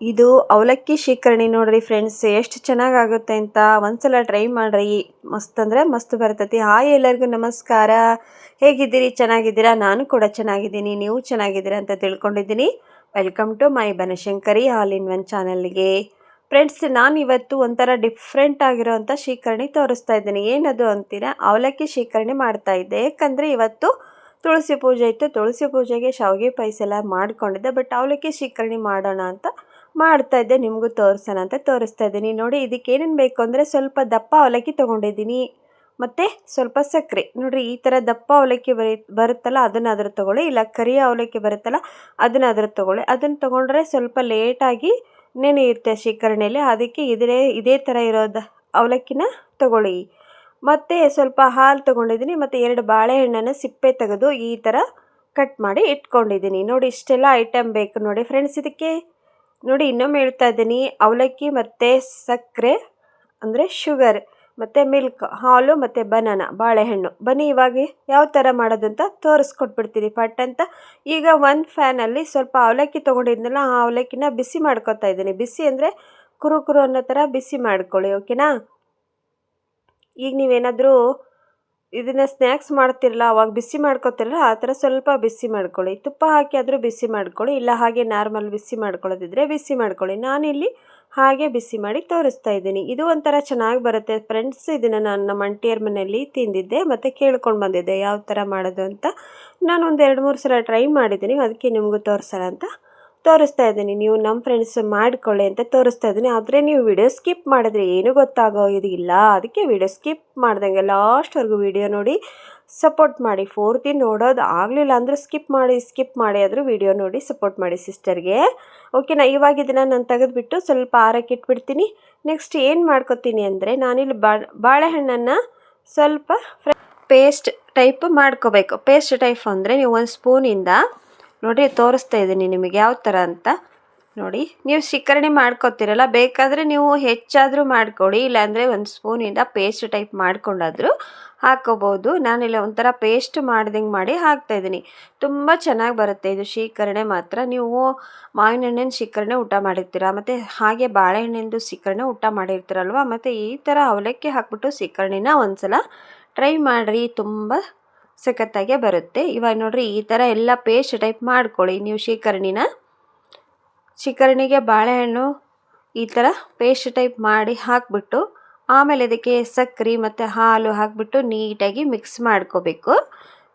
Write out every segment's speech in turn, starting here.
ಇದು ಅವಲಕ್ಕಿ ಶೀಕರಣಿ ನೋಡ್ರಿ ಫ್ರೆಂಡ್ಸ್, ಎಷ್ಟು ಚೆನ್ನಾಗಾಗುತ್ತೆ ಅಂತ ಒಂದ್ಸಲ ಟ್ರೈ ಮಾಡ್ರಿ. ಮಸ್ತ್ ಅಂದರೆ ಮಸ್ತ್ ಬರ್ತೈತಿ. ಹಾಯ್ ಎಲ್ಲರಿಗೂ ನಮಸ್ಕಾರ. ಹೇಗಿದ್ದೀರಿ? ಚೆನ್ನಾಗಿದ್ದೀರಾ? ನಾನು ಕೂಡ ಚೆನ್ನಾಗಿದ್ದೀನಿ, ನೀವು ಚೆನ್ನಾಗಿದ್ದೀರಾ ಅಂತ ತಿಳ್ಕೊಂಡಿದ್ದೀನಿ. Welcome to my Banashankari all in one ಚಾನಲ್ಗೆ. ಫ್ರೆಂಡ್ಸ್, ನಾನು ಇವತ್ತು ಒಂಥರ ಡಿಫ್ರೆಂಟ್ ಆಗಿರೋವಂಥ ಶೀಕರಣಿ ತೋರಿಸ್ತಾ ಇದ್ದೀನಿ. ಏನದು ಅಂತೀರಾ? ಅವಲಕ್ಕಿ ಶೀಕರಣಿ ಮಾಡ್ತಾ ಇದ್ದೆ. ಯಾಕಂದರೆ ಇವತ್ತು ತುಳಸಿ ಪೂಜೆ ಇತ್ತು. ತುಳಸಿ ಪೂಜೆಗೆ ಶಾವಿಗೆ ಪಾಯಸ ಎಲ್ಲ ಮಾಡ್ಕೊಂಡಿದ್ದೆ. ಬಟ್ ಅವಲಕ್ಕಿ ಶೀಕರಣಿ ಮಾಡೋಣ ಅಂತ ಮಾಡ್ತಾ ಇದ್ದೆ, ನಿಮಗೂ ತೋರಿಸೋಣ ಅಂತ ತೋರಿಸ್ತಾ ಇದ್ದೀನಿ. ನೋಡಿ, ಇದಕ್ಕೆ ಏನೇನು ಬೇಕು ಅಂದರೆ ಸ್ವಲ್ಪ ದಪ್ಪ ಅವಲಕ್ಕಿ ತೊಗೊಂಡಿದ್ದೀನಿ, ಮತ್ತು ಸ್ವಲ್ಪ ಸಕ್ಕರೆ. ನೋಡಿರಿ, ಈ ಥರ ದಪ್ಪ ಅವಲಕ್ಕಿ ಬರುತ್ತಲ್ಲ ಅದನ್ನಾದರೂ ತೊಗೊಳ್ಳಿ, ಇಲ್ಲ ಕರಿಯ ಅವಲಕ್ಕಿ ಬರುತ್ತಲ್ಲ ಅದನ್ನಾದರೂ ತೊಗೊಳ್ಳಿ. ಅದನ್ನು ತೊಗೊಂಡ್ರೆ ಸ್ವಲ್ಪ ಲೇಟಾಗಿ ನೆನೆಯುತ್ತೆ ಶೀಕರಣೆಯಲ್ಲಿ, ಅದಕ್ಕೆ ಇದೇ ಥರ ಇರೋದು ಅವಲಕ್ಕಿನ ತೊಗೊಳ್ಳಿ. ಮತ್ತು ಸ್ವಲ್ಪ ಹಾಲು ತೊಗೊಂಡಿದ್ದೀನಿ, ಮತ್ತು 2 ಬಾಳೆಹಣ್ಣನ್ನು ಸಿಪ್ಪೆ ತೆಗೆದು ಈ ಥರ ಕಟ್ ಮಾಡಿ ಇಟ್ಕೊಂಡಿದ್ದೀನಿ. ನೋಡಿ, ಇಷ್ಟೆಲ್ಲ ಐಟಮ್ ಬೇಕು ನೋಡಿ ಫ್ರೆಂಡ್ಸ್. ಇದಕ್ಕೆ ನೋಡಿ, ಇನ್ನೊಮ್ಮೆ ಹೇಳ್ತಾ ಇದ್ದೀನಿ, ಅವಲಕ್ಕಿ ಮತ್ತು ಸಕ್ಕರೆ ಅಂದರೆ ಶುಗರ್, ಮತ್ತು ಮಿಲ್ಕ್, ಹಾಲು ಮತ್ತು ಬಾಳೆಹಣ್ಣು. ಬನ್ನಿ ಇವಾಗ ಯಾವ ಥರ ಮಾಡೋದು ಅಂತ ತೋರಿಸ್ಕೊಟ್ಬಿಡ್ತೀನಿ ಪಟ್ ಅಂತ. ಈಗ ಒಂದು ಫ್ಯಾನಲ್ಲಿ ಸ್ವಲ್ಪ ಅವಲಕ್ಕಿ ತೊಗೊಂಡಿದ್ನಲ್ಲ, ಆ ಅವಲಕ್ಕಿನ ಬಿಸಿ ಮಾಡ್ಕೊತಾ ಇದ್ದೀನಿ. ಬಿಸಿ ಅಂದರೆ ಕುರು ಅನ್ನೋ ಥರ ಬಿಸಿ ಮಾಡ್ಕೊಳ್ಳಿ, ಓಕೆನಾ? ಈಗ ನೀವೇನಾದರೂ ಇದನ್ನು ಸ್ನ್ಯಾಕ್ಸ್ ಮಾಡ್ತಿರಲ್ಲ, ಅವಾಗ ಬಿಸಿ ಮಾಡ್ಕೊತಿರಲ್ಲ, ಆ ಥರ ಸ್ವಲ್ಪ ಬಿಸಿ ಮಾಡ್ಕೊಳ್ಳಿ. ತುಪ್ಪ ಹಾಕಿ ಆದರೂ ಬಿಸಿ ಮಾಡ್ಕೊಳ್ಳಿ, ಇಲ್ಲ ಹಾಗೆ ನಾರ್ಮಲ್ ಬಿಸಿ ಮಾಡ್ಕೊಳ್ಳೋದಿದ್ರೆ ಬಿಸಿ ಮಾಡ್ಕೊಳ್ಳಿ. ನಾನಿಲ್ಲಿ ಹಾಗೆ ಬಿಸಿ ಮಾಡಿ ತೋರಿಸ್ತಾ ಇದ್ದೀನಿ. ಇದು ಒಂಥರ ಚೆನ್ನಾಗಿ ಬರುತ್ತೆ ಫ್ರೆಂಡ್ಸ್. ಇದನ್ನು ನಾನು ನಮ್ಮ ಆಂಟಿಯರ ಮನೆಯಲ್ಲಿ ತಿಂದಿದ್ದೆ ಮತ್ತು ಕೇಳ್ಕೊಂಡು ಬಂದಿದ್ದೆ ಯಾವ ಥರ ಮಾಡೋದು ಅಂತ. ನಾನು ಒಂದು 2-3 ಸಲ ಟ್ರೈ ಮಾಡಿದ್ದೀನಿ, ಅದಕ್ಕೆ ನಿಮಗೂ ತೋರಿಸೋಣ ಅಂತ ತೋರಿಸ್ತಾ ಇದ್ದೀನಿ. ನೀವು ನಮ್ಮ ಫ್ರೆಂಡ್ಸ್ ಮಾಡಿಕೊಳ್ಳಿ ಅಂತ ತೋರಿಸ್ತಾ ಇದ್ದೀನಿ. ಆದರೆ ನೀವು ವಿಡಿಯೋ ಸ್ಕಿಪ್ ಮಾಡಿದ್ರೆ ಏನೂ ಗೊತ್ತಾಗೋದಿಲ್ಲ. ಅದಕ್ಕೆ ವಿಡಿಯೋ ಸ್ಕಿಪ್ ಮಾಡ್ದಂಗೆ ಲಾಸ್ಟ್ವರೆಗೂ ವಿಡಿಯೋ ನೋಡಿ ಸಪೋರ್ಟ್ ಮಾಡಿ. ಪೂರ್ತಿ ನೋಡೋದು ಆಗಲಿಲ್ಲ ಅಂದರೆ ಸ್ಕಿಪ್ ಮಾಡಿ ಆದರೂ ವಿಡಿಯೋ ನೋಡಿ ಸಪೋರ್ಟ್ ಮಾಡಿ ಸಿಸ್ಟರ್ಗೆ, ಓಕೆನಾ? ಇವಾಗ ಇದನ್ನು ನಾನು ತೆಗೆದುಬಿಟ್ಟು ಸ್ವಲ್ಪ ಆರಕ್ಕೆ ಇಟ್ಬಿಡ್ತೀನಿ. ನೆಕ್ಸ್ಟ್ ಏನು ಮಾಡ್ಕೊತೀನಿ ಅಂದರೆ, ನಾನಿಲ್ಲಿ ಬಾಳೆಹಣ್ಣನ್ನು ಸ್ವಲ್ಪ ಪೇಸ್ಟ್ ಟೈಪ್ ಮಾಡ್ಕೋಬೇಕು. ಪೇಸ್ಟ್ ಟೈಪ್ ಅಂದರೆ ನೀವು 1 ಸ್ಪೂನಿಂದ ನೋಡಿ ತೋರಿಸ್ತಾ ಇದ್ದೀನಿ ನಿಮಗೆ ಯಾವ ಥರ ಅಂತ. ನೋಡಿ, ನೀವು ಶೀಕರಣೆ ಮಾಡ್ಕೊತೀರಲ್ಲ, ಬೇಕಾದರೆ ನೀವು ಹೆಚ್ಚಾದರೂ ಮಾಡ್ಕೊಳ್ಳಿ, ಇಲ್ಲಾಂದರೆ 1 ಸ್ಪೂನಿಂದ ಪೇಸ್ಟ್ ಟೈಪ್ ಮಾಡ್ಕೊಂಡಾದರೂ ಹಾಕ್ಕೋಬೋದು. ನಾನಿಲ್ಲ ಒಂಥರ ಪೇಸ್ಟ್ ಮಾಡ್ದಂಗೆ ಮಾಡಿ ಹಾಕ್ತಾಯಿದ್ದೀನಿ. ತುಂಬ ಚೆನ್ನಾಗಿ ಬರುತ್ತೆ ಇದು ಶೀಕರಣೆ ಮಾತ್ರ. ನೀವು ಮಾವಿನ ಹಣ್ಣಿನ ಶೀಕರಣೆ ಊಟ ಮಾಡಿರ್ತೀರ, ಮತ್ತು ಹಾಗೆ ಬಾಳೆಹಣ್ಣಿಂದು ಶೀಕರಣೆ ಊಟ ಮಾಡಿರ್ತೀರಲ್ವ, ಮತ್ತು ಈ ಥರ ಅವಲಕ್ಕಿ ಹಾಕ್ಬಿಟ್ಟು ಶೀಕರಣಿನ ಒಂದ್ಸಲ ಟ್ರೈ ಮಾಡಿರಿ, ತುಂಬ ಸಖತ್ತಾಗೆ ಬರುತ್ತೆ. ಇವಾಗ ನೋಡಿರಿ, ಈ ಥರ ಎಲ್ಲ ಪೇಸ್ಟ್ ಟೈಪ್ ಮಾಡ್ಕೊಳ್ಳಿ ನೀವು ಶೀಕರಣಿಗೆ ಬಾಳೆಹಣ್ಣು ಈ ಥರ ಪೇಸ್ಟ್ ಟೈಪ್ ಮಾಡಿ ಹಾಕಿಬಿಟ್ಟು, ಆಮೇಲೆ ಇದಕ್ಕೆ ಸಕ್ಕರೆ ಮತ್ತು ಹಾಲು ಹಾಕಿಬಿಟ್ಟು ನೀಟಾಗಿ ಮಿಕ್ಸ್ ಮಾಡ್ಕೋಬೇಕು.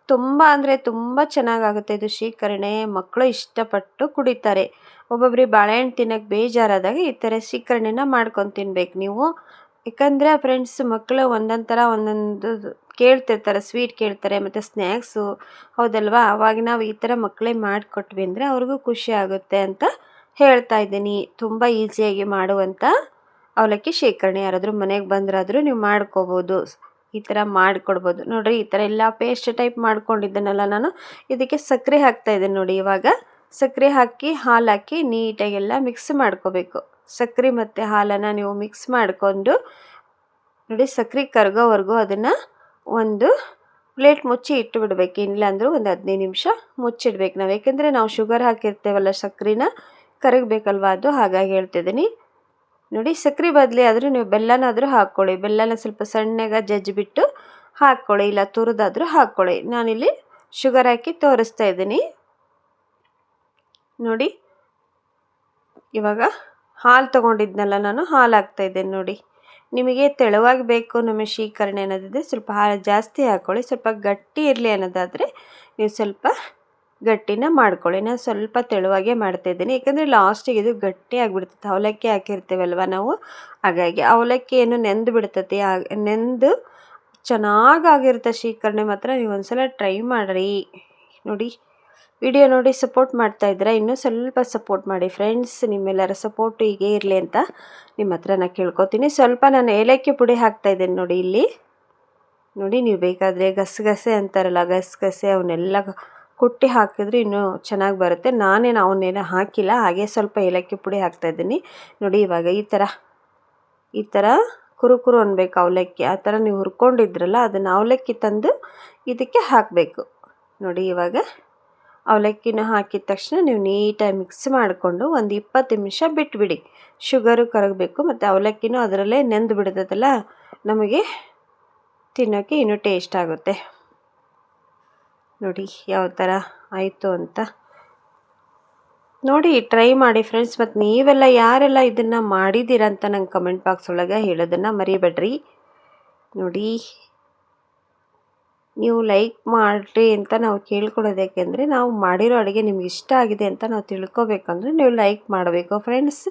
ತುಂಬ ಅಂದರೆ ತುಂಬ ಚೆನ್ನಾಗಾಗುತ್ತೆ ಇದು ಶೀಕರಣೆ. ಮಕ್ಕಳು ಇಷ್ಟಪಟ್ಟು ಕುಡಿತಾರೆ. ಒಬ್ಬೊಬ್ಬರಿಗೆ ಬಾಳೆಹಣ್ಣು ತಿನ್ನೋಕ್ಕೆ ಬೇಜಾರಾದಾಗ ಈ ಥರ ಶೀಕರಣೆನ ಮಾಡ್ಕೊಂಡು ತಿನ್ಬೇಕು ನೀವು. ಯಾಕಂದರೆ ಫ್ರೆಂಡ್ಸ್, ಮಕ್ಕಳು ಒಂದೊಂದು ಥರ ಒಂದೊಂದು ಕೇಳ್ತಿರ್ತಾರೆ, ಸ್ವೀಟ್ ಕೇಳ್ತಾರೆ ಮತ್ತು ಸ್ನ್ಯಾಕ್ಸು, ಹೌದಲ್ವಾ? ಅವಾಗ ನಾವು ಈ ಥರ ಮಕ್ಕಳೇ ಮಾಡಿಕೊಟ್ವಿ ಅಂದರೆ ಅವ್ರಿಗೂ ಖುಷಿ ಆಗುತ್ತೆ ಅಂತ ಹೇಳ್ತಾ ಇದ್ದೀನಿ. ತುಂಬ ಈಸಿಯಾಗಿ ಮಾಡುವಂಥ ಅವಲಕ್ಕಿ ಶೀಕರಣೆ. ಯಾರಾದರೂ ಮನೆಗೆ ಬಂದರಾದರೂ ನೀವು ಮಾಡ್ಕೋಬೋದು, ಈ ಥರ ಮಾಡಿಕೊಡ್ಬೋದು. ನೋಡಿರಿ, ಈ ಥರ ಎಲ್ಲ ಪೇಸ್ಟ್ ಟೈಪ್ ಮಾಡ್ಕೊಂಡಿದ್ದನಲ್ಲ ನಾನು, ಇದಕ್ಕೆ ಸಕ್ಕರೆ ಹಾಕ್ತಾಯಿದ್ದೀನಿ. ನೋಡಿ, ಇವಾಗ ಸಕ್ಕರೆ ಹಾಕಿ ಹಾಲು ಹಾಕಿ ನೀಟಾಗೆಲ್ಲ ಮಿಕ್ಸ್ ಮಾಡ್ಕೋಬೇಕು. ಸಕ್ಕರೆ ಮತ್ತು ಹಾಲನ್ನು ನೀವು ಮಿಕ್ಸ್ ಮಾಡಿಕೊಂಡು ನೋಡಿ, ಸಕ್ಕರೆ ಕರಗೋವರೆಗೂ ಅದನ್ನು ಒಂದು ಪ್ಲೇಟ್ ಮುಚ್ಚಿ ಇಟ್ಟು ಬಿಡಬೇಕು. ಇಲ್ಲಾಂದರೂ ಒಂದು 15 ನಿಮಿಷ ಮುಚ್ಚಿಡ್ಬೇಕು ನಾವು. ಯಾಕೆಂದರೆ ನಾವು ಶುಗರ್ ಹಾಕಿರ್ತೇವಲ್ಲ, ಸಕ್ಕರೆನ ಕರಗಬೇಕಲ್ವ ಅದು, ಹಾಗಾಗಿ ಹೇಳ್ತಿದ್ದೀನಿ. ನೋಡಿ, ಸಕ್ಕರೆ ಬದಲಿ ಆದರೂ ನೀವು ಬೆಲ್ಲನಾದರೂ ಹಾಕ್ಕೊಳ್ಳಿ. ಬೆಲ್ಲನ ಸ್ವಲ್ಪ ಸಣ್ಣಗೆ ಜಜ್ಜಿಬಿಟ್ಟು ಹಾಕ್ಕೊಳ್ಳಿ, ಇಲ್ಲ ತುರಿದಾದರೂ ಹಾಕ್ಕೊಳ್ಳಿ. ನಾನಿಲ್ಲಿ ಶುಗರ್ ಹಾಕಿ ತೋರಿಸ್ತಾ ಇದ್ದೀನಿ. ನೋಡಿ, ಇವಾಗ ಹಾಲು ತೊಗೊಂಡಿದ್ನಲ್ಲ ನಾನು, ಹಾಲು ಹಾಕ್ತಾಯಿದ್ದೇನೆ. ನೋಡಿ, ನಿಮಗೆ ತೆಳುವಾಗಿ ಬೇಕು ನಮ್ಮ ಶೀಕರಣೆ ಅನ್ನೋದಿದ್ರೆ ಸ್ವಲ್ಪ ಹಾಲು ಜಾಸ್ತಿ ಹಾಕ್ಕೊಳ್ಳಿ. ಸ್ವಲ್ಪ ಗಟ್ಟಿ ಇರಲಿ ಅನ್ನೋದಾದರೆ ನೀವು ಸ್ವಲ್ಪ ಗಟ್ಟಿನ ಮಾಡ್ಕೊಳ್ಳಿ. ನಾನು ಸ್ವಲ್ಪ ತೆಳುವಾಗೇ ಮಾಡ್ತಾಯಿದ್ದೀನಿ, ಯಾಕಂದರೆ ಲಾಸ್ಟಿಗೆ ಇದು ಗಟ್ಟಿ ಆಗಿಬಿಡ್ತೈತೆ, ಅವಲಕ್ಕಿ ಹಾಕಿರ್ತೀವಲ್ವ ನಾವು, ಹಾಗಾಗಿ ಅವಲಕ್ಕಿ ಏನು ನೆಂದು ಬಿಡ್ತೈತಿ. ನೆಂದು ಚೆನ್ನಾಗಾಗಿರುತ್ತೆ ಶೀಕರಣೆ ಮಾತ್ರ. ನೀವು ಒಂದ್ಸಲ ಟ್ರೈ ಮಾಡಿರಿ. ನೋಡಿ, ವಿಡಿಯೋ ನೋಡಿ ಸಪೋರ್ಟ್ ಮಾಡ್ತಾಯಿದ್ರೆ ಇನ್ನೂ ಸ್ವಲ್ಪ ಸಪೋರ್ಟ್ ಮಾಡಿ ಫ್ರೆಂಡ್ಸ್. ನಿಮ್ಮೆಲ್ಲರ ಸಪೋರ್ಟು ಹೀಗೆ ಇರಲಿ ಅಂತ ನಿಮ್ಮ ಹತ್ರ ನಾನು ಕೇಳ್ಕೊತೀನಿ. ಸ್ವಲ್ಪ ನಾನು ಏಲಕ್ಕಿ ಪುಡಿ ಹಾಕ್ತಾಯಿದ್ದೇನೆ ನೋಡಿ ಇಲ್ಲಿ. ನೋಡಿ, ನೀವು ಬೇಕಾದರೆ ಗಸಗಸೆ ಅಂತಾರಲ್ಲ, ಗಸಗಸೆ ಅವನ್ನೆಲ್ಲ ಕುಟ್ಟಿ ಹಾಕಿದ್ರೆ ಇನ್ನೂ ಚೆನ್ನಾಗಿ ಬರುತ್ತೆ. ನಾನೇನು ಅವನ್ನೆಲ್ಲ ಹಾಕಿಲ್ಲ, ಹಾಗೆ ಸ್ವಲ್ಪ ಏಲಕ್ಕಿ ಪುಡಿ ಹಾಕ್ತಾಯಿದ್ದೀನಿ. ನೋಡಿ, ಇವಾಗ ಈ ಥರ ಕುರು ಅನ್ಬೇಕು ಅವಲಕ್ಕಿ. ಆ ಥರ ನೀವು ಹುರ್ಕೊಂಡಿದ್ರಲ್ಲ, ಅದನ್ನು ಅವಲಕ್ಕಿ ತಂದು ಇದಕ್ಕೆ ಹಾಕಬೇಕು. ನೋಡಿ, ಇವಾಗ ಅವಲಕ್ಕಿನ ಹಾಕಿದ ತಕ್ಷಣ ನೀವು ನೀಟಾಗಿ ಮಿಕ್ಸ್ ಮಾಡಿಕೊಂಡು ಒಂದು 20 ನಿಮಿಷ ಬಿಟ್ಬಿಡಿ. ಶುಗರು ಕರಗಬೇಕು ಮತ್ತು ಅವಲಕ್ಕಿನೂ ಅದರಲ್ಲೇ ನೆಂದು ಬಿಡ್ತದಲ್ಲ, ನಮಗೆ ತಿನ್ನೋಕ್ಕೆ ಇನ್ನೂ ಟೇಸ್ಟ್ ಆಗುತ್ತೆ. ನೋಡಿ ಯಾವ ಥರ ಆಯಿತು ಅಂತ ನೋಡಿ, ಟ್ರೈ ಮಾಡಿ ಫ್ರೆಂಡ್ಸ್. ಮತ್ತು ನೀವೆಲ್ಲ ಯಾರೆಲ್ಲ ಇದನ್ನು ಮಾಡಿದ್ದೀರ ಅಂತ ನಂಗೆ ಕಮೆಂಟ್ ಬಾಕ್ಸ್ ಒಳಗೆ ಹೇಳೋದನ್ನು ಮರಿಬೇಡ್ರಿ. ನೋಡಿ, ನೀವು ಲೈಕ್ ಮಾಡಿರಿ ಅಂತ ನಾವು ಕೇಳ್ಕೊಳ್ಳೋದು. ಯಾಕೆಂದರೆ ನಾವು ಮಾಡಿರೋ ಅಡುಗೆ ನಿಮ್ಗೆ ಇಷ್ಟ ಆಗಿದೆ ಅಂತ ನಾವು ತಿಳ್ಕೊಬೇಕಂದ್ರೆ ನೀವು ಲೈಕ್ ಮಾಡಬೇಕು ಫ್ರೆಂಡ್ಸ್,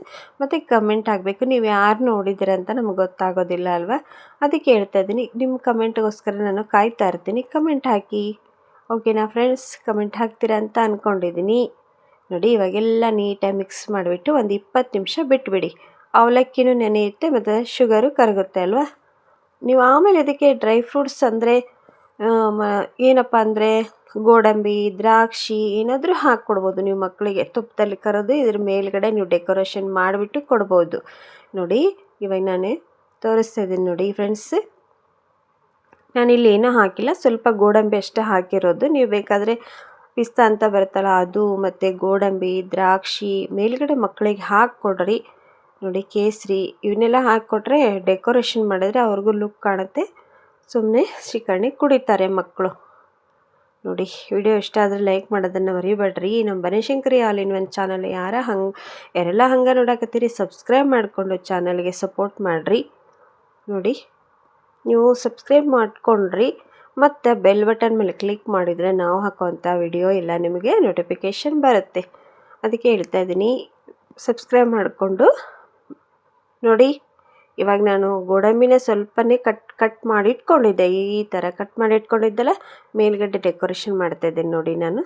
ಮತ್ತು ಕಮೆಂಟ್ ಆಗಬೇಕು. ನೀವು ಯಾರು ನೋಡಿದ್ದೀರ ಅಂತ ನಮ್ಗೆ ಗೊತ್ತಾಗೋದಿಲ್ಲ ಅಲ್ವಾ, ಅದಕ್ಕೆ ಹೇಳ್ತಾ ಇದ್ದೀನಿ. ನಿಮ್ಮ ಕಮೆಂಟ್ಗೋಸ್ಕರ ನಾನು ಕಾಯ್ತಾ ಇರ್ತೀನಿ. ಕಮೆಂಟ್ ಹಾಕಿ, ಓಕೆನಾ ಫ್ರೆಂಡ್ಸ್? ಕಮೆಂಟ್ ಹಾಕ್ತೀರಾ ಅಂತ ಅಂದ್ಕೊಂಡಿದ್ದೀನಿ. ನೋಡಿ, ಇವಾಗೆಲ್ಲ ನೀಟಾಗಿ ಮಿಕ್ಸ್ ಮಾಡಿಬಿಟ್ಟು ಒಂದು 20 ನಿಮಿಷ ಬಿಟ್ಬಿಡಿ. ಅವಲಕ್ಕಿನೂ ನೆನೆಯುತ್ತೆ ಮತ್ತು ಶುಗರು ಕರಗುತ್ತೆ ಅಲ್ವಾ. ನೀವು ಆಮೇಲೆ ಇದಕ್ಕೆ ಡ್ರೈ ಫ್ರೂಟ್ಸ್ ಅಂದರೆ ಏನಪ್ಪ ಅಂದರೆ ಗೋಡಂಬಿ, ದ್ರಾಕ್ಷಿ ಏನಾದರೂ ಹಾಕ್ಕೊಡ್ಬೋದು ನೀವು ಮಕ್ಕಳಿಗೆ. ತುಪ್ಪದಲ್ಲಿ ಕರೆದು ಇದ್ರ ಮೇಲ್ಗಡೆ ನೀವು ಡೆಕೋರೇಷನ್ ಮಾಡಿಬಿಟ್ಟು ಕೊಡ್ಬೋದು. ನೋಡಿ, ಇವಾಗ ನಾನು ತೋರಿಸ್ತಾ ಇದ್ದೀನಿ ನೋಡಿ ಫ್ರೆಂಡ್ಸ್. ನಾನಿಲ್ಲಿ ಏನೂ ಹಾಕಿಲ್ಲ, ಸ್ವಲ್ಪ ಗೋಡಂಬಿ ಅಷ್ಟೇ ಹಾಕಿರೋದು. ನೀವು ಬೇಕಾದರೆ ಪಿಸ್ತಾ ಅಂತ ಬರುತ್ತಲ್ಲ ಅದು, ಮತ್ತು ಗೋಡಂಬಿ, ದ್ರಾಕ್ಷಿ ಮೇಲ್ಗಡೆ ಮಕ್ಕಳಿಗೆ ಹಾಕ್ಕೊಡ್ರಿ. ನೋಡಿ, ಕೇಸರಿ ಇವನ್ನೆಲ್ಲ ಹಾಕ್ಕೊಟ್ರೆ ಡೆಕೋರೇಷನ್ ಮಾಡಿದ್ರೆ ಅವ್ರಿಗೂ ಲುಕ್ ಕಾಣುತ್ತೆ. ಸುಮ್ಮನೆ ಶ್ರೀಕರಣಿ ಕುಡಿತಾರೆ ಮಕ್ಕಳು. ನೋಡಿ, ವಿಡಿಯೋ ಇಷ್ಟ ಆದರೆ ಲೈಕ್ ಮಾಡೋದನ್ನು ಮರಿಬೇಡ್ರಿ. ನಮ್ಮ Banashankari all in one channel ಯಾರೆಲ್ಲ ಹಂಗೆ ನೋಡಕತ್ತೀರಿ ಸಬ್ಸ್ಕ್ರೈಬ್ ಮಾಡಿಕೊಂಡು ಚಾನಲ್ಗೆ ಸಪೋರ್ಟ್ ಮಾಡಿರಿ. ನೋಡಿ, ನೀವು ಸಬ್ಸ್ಕ್ರೈಬ್ ಮಾಡಿಕೊಂಡ್ರಿ ಮತ್ತು ಬೆಲ್ ಬಟನ್ ಮೇಲೆ ಕ್ಲಿಕ್ ಮಾಡಿದರೆ ನಾವು ಹಾಕುವಂಥ ವಿಡಿಯೋ ಎಲ್ಲ ನಿಮಗೆ ನೋಟಿಫಿಕೇಷನ್ ಬರುತ್ತೆ. ಅದಕ್ಕೆ ಹೇಳ್ತಾ ಇದ್ದೀನಿ, ಸಬ್ಸ್ಕ್ರೈಬ್ ಮಾಡಿಕೊಂಡು ನೋಡಿ. ಇವಾಗ ನಾನು ಗೋಡಂಬಿನ ಸ್ವಲ್ಪನೇ ಕಟ್ ಮಾಡಿ ಇಟ್ಕೊಂಡಿದ್ದೆ. ಈ ಥರ ಕಟ್ ಮಾಡಿ ಇಟ್ಕೊಂಡಿದ್ದೆಲ್ಲ ಮೇಲ್ಗಡೆ ಡೆಕೋರೇಷನ್ ಮಾಡ್ತಾಯಿದ್ದೀನಿ ನೋಡಿ ನಾನು.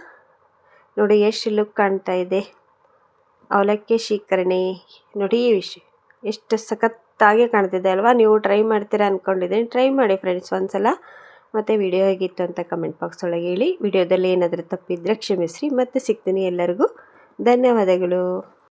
ನೋಡಿ ಎಷ್ಟು ಲುಕ್ ಕಾಣ್ತಾ ಇದೆ ಅವಲಕ್ಕಿ ಶ್ರೀಕರಣಿ. ನೋಡಿ ಎಷ್ಟು ಸಖತ್ತಾಗಿ ಕಾಣ್ತಿದೆ ಅಲ್ವಾ. ನೀವು ಟ್ರೈ ಮಾಡ್ತೀರಾ ಅಂದ್ಕೊಂಡಿದ್ದೀನಿ. ಟ್ರೈ ಮಾಡಿ ಫ್ರೆಂಡ್ಸ್ ಒಂದ್ಸಲ. ಮತ್ತು ವಿಡಿಯೋ ಹೇಗಿತ್ತು ಅಂತ ಕಮೆಂಟ್ ಬಾಕ್ಸ್ ಒಳಗೆ ಹೇಳಿ. ವಿಡಿಯೋದಲ್ಲಿ ಏನಾದರೂ ತಪ್ಪಿದ್ರೆ ಕ್ಷಮಿಸ್ರಿ. ಮತ್ತೆ ಸಿಗ್ತೀನಿ. ಎಲ್ಲರಿಗೂ ಧನ್ಯವಾದಗಳು.